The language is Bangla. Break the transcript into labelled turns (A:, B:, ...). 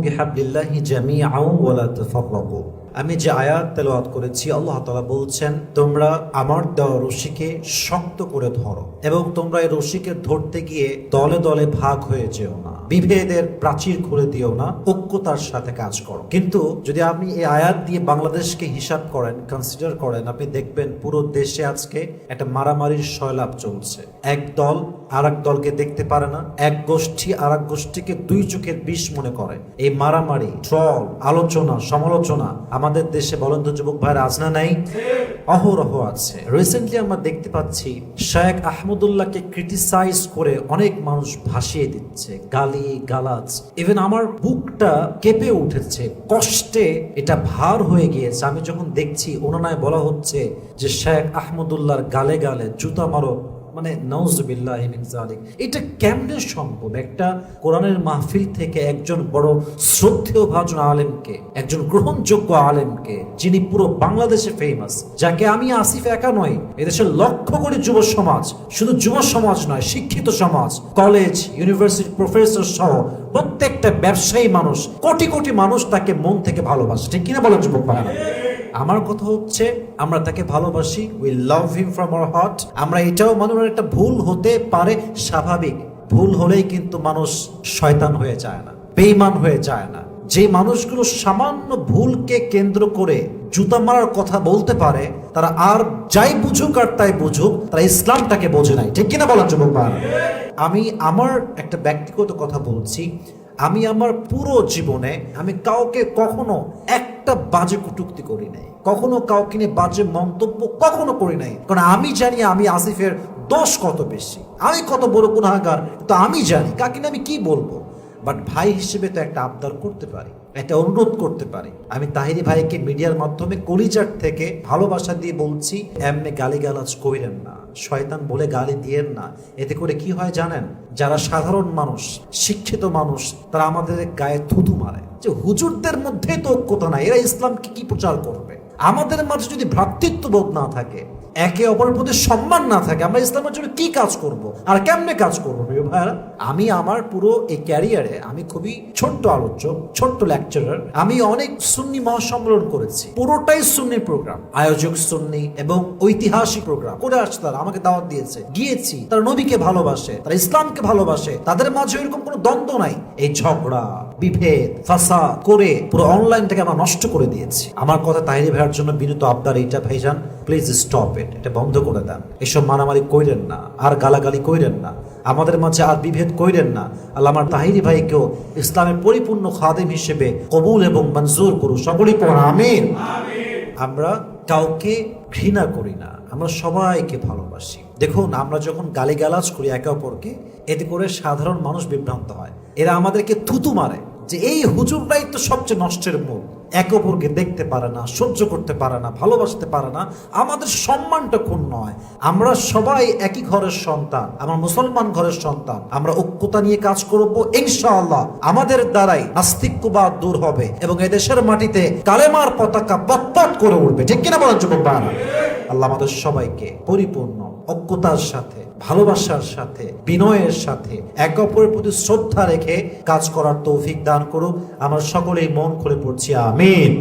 A: বিহাবলিল্লাহি জামিআন ওয়া লা তাফাররাকু। আমি যে আয়াত তেলাওয়াত করেছি, আল্লাহ তাআলা বলছেন, তোমরা আমার দেওয়া রশিকে শক্ত করে ধরো এবং তোমরা এই রশিকে ধরতে গিয়ে দলে দলে ভাগ হয়ে যেও না, বিভেদের প্রাচীর খুলে দিও না, ঐক্যতার সাথে কাজ করো। কিন্তু যদি আপনি এই আয়াত দিয়ে বাংলাদেশকে হিসাব করেন, কনসিডার করেন, আপনি দেখবেন পুরো দেশে আজকে একটা মারামারির সয়লাব চলছে। এক দল আর এক দলকে দেখতে পারে না, এক গোষ্ঠী আর এক গোষ্ঠীকে দুই চোখের বিষ মনে করে। এই মারামারি, ট্রল, আলোচনা, সমালোচনা আমাদের দেশে বলেন তো যুবক ভাইরা আজ না নাই? অহরহ আছে। রিসেন্টলি আমরা দেখতে পাচ্ছি শেখ আহমদুল্লাহকে ক্রিটিসাইজ করে অনেক মানুষ ভাসিয়ে দিচ্ছে, গালি গালাজ। ইভেন আমার বুকটা কেঁপে উঠেছে, কষ্টে এটা ভার হয়ে গিয়েছে। আমি যখন দেখছি ওনানায় বলা হচ্ছে যে শেখ আহমদুল্লাহর গালে গালে জুতা মারো, মানে নাউজুবিল্লাহি মিন যালিক। এটা কেমনে সম্ভব? একটা কোরআনের মাহফিল থেকে একজন বড় শ্রদ্ধেয় ভাজন আলেমকে, একজন গ্রহণযোগ্য আলেমকে, যিনি পুরো বাংলাদেশে ফেমাস, যাকে আমি আসিফ একা নয়, এদেশের লক্ষ কোটি যুব সমাজ, শুধু যুব সমাজ নয়, শিক্ষিত সমাজ, কলেজ, ইউনিভার্সিটি প্রফেসর সহ প্রত্যেকটা ব্যবসায়ী মানুষ, কোটি কোটি মানুষ তাকে মন থেকে ভালোবাসে। ঠিক কিনা বলেন যুবক ভাইরা? আমার কথা হচ্ছে, আমরা তাকে ভালোবাসি, we love him from our heart. আমরা এটাও মানুষের একটা ভুল হতে পারে, স্বাভাবিক। ভুল হলেই কিন্তু মানুষ শয়তান হয়ে যায় না, বেঈমান হয়ে যায় না। যে মানুষগুলো সামান্য ভুলকে কেন্দ্র করে জুতা মারার কথা বলতে পারে, তারা আর যাই বুঝুক আর তাই বুঝুক, তারা ইসলামটাকে বোঝে নাই। ঠিক কিনা বলেন যুবক ভাই? আমি আমার একটা ব্যক্তিগত কথা বলছি। আমি আমার পুরো জীবনে আমি কাউকে কখনো একটা বাজে কটূক্তি করি নাই, কখনো কাউকে নিয়ে বাজে মন্তব্য কখনো করি নাই। কারণ আমি জানি আমি আসিফের দোষ কত বেশি, আমি কত বড় গুনাহগার, তো আমি জানি কাকে আমি কি বলবো। বাট ভাই হিসেবে তো একটা আবদার করতে পারি, একটা অনুরোধ করতে পারি। আমি তাহিরি ভাইকে মিডিয়ার মাধ্যমে কলিজার থেকে ভালোবাসা দিয়ে বলছি, এমনি গালিগালাজ কইরেন না, শয়তান বলে গালি দিয়েন না। এতে করে কি হয় জানেন? যারা সাধারণ মানুষ, শিক্ষিত মানুষ, তারা আমাদের গায়ে থুতু মারে যে হুজুরদের মধ্যে তো ঐক্যতা নাই, এরা ইসলামকে কি প্রচার করবে? আমাদের মাঝে যদি ভ্রাতৃত্ববোধ না থাকে, একে অপরের প্রতি সম্মান না থাকে, আমরা ইসলামের জন্য কি কাজ করব আর কেমনে কাজ করবো? প্রিয় ভাইরা, আমি আমার পুরো এই ক্যারিয়ারে আমি খুবই ছোট্ট আলোচক, ছোট্ট লেকচারার। আমি অনেক সুন্নি মহাসম্মেলন করেছি, পুরোটাই সুন্নি প্রোগ্রাম, আয়োজক সুন্নি এবং ঐতিহাসিক প্রোগ্রাম করে আসছে। তারা আমাকে দাওয়াত দিয়েছে, গিয়েছি। তারা নবীকে ভালোবাসে, তারা ইসলামকে ভালোবাসে, তাদের মাঝে এরকম কোনো দ্বন্দ্ব নাই। এই ঝগড়া, বিভেদ, ফাসাদ করে পুরো অনলাইনটাকে আমরা নষ্ট করে দিয়েছি। আমার কথা তাহিরি ভাইয়ের জন্য বিনীত আবদার এইটা, ভাইজান প্লিজ স্টপ ইট, এটা বন্ধ করে দেন। এসব মারামারি কইরেন না, আর গালাগালি কইরেন না, আমাদের মাঝে আর বিভেদ কইরেন না। আল্লাহ আমার তাহিরি ভাইকেও ইসলামের পরিপূর্ণ খাদেম হিসেবে কবুল এবং মঞ্জুর করুন। সকলেই পড়া আমিন। আমরা কাউকে ঘৃণা করি না, আমরা সবাইকে ভালোবাসি। দেখুন, আমরা যখন গালিগালাজ করি একে অপরকে, এতে করে সাধারণ মানুষ বিভ্রান্ত হয়। এরা আমাদেরকে থুতু মারে যে এই হুজুররাই তো সবচেয়ে নষ্টের মূল। একে অপরকে দেখতে পারে না, সহ্য করতে পারে না, ভালোবাসতে পারে না। আমাদের সম্মানটা ক্ষুণ্ণ হয়। আমরা সবাই একই ঘরের সন্তান, আমরা মুসলমান ঘরের সন্তান। আমরা ঐক্যতা নিয়ে কাজ করব ইনশাআল্লাহ। আমাদের দ্বারাই নাস্তিক্যবাদ দূর হবে এবং এদেশের মাটিতে কালেমার পতাকা পতপত করে উঠবে। ঠিক কিনা বলেন যুবক ভাইরা? আল্লাহ আমাদের সবাইকে পরিপূর্ণ ঐক্যতার সাথে, ভালোবাসার সাথে, বিনয়ের সাথে, একে অপরের প্রতি শ্রদ্ধা রেখে কাজ করার তৌফিক দান করুক। আমরা সকলেই মন খুলে পড়ছি আমিন।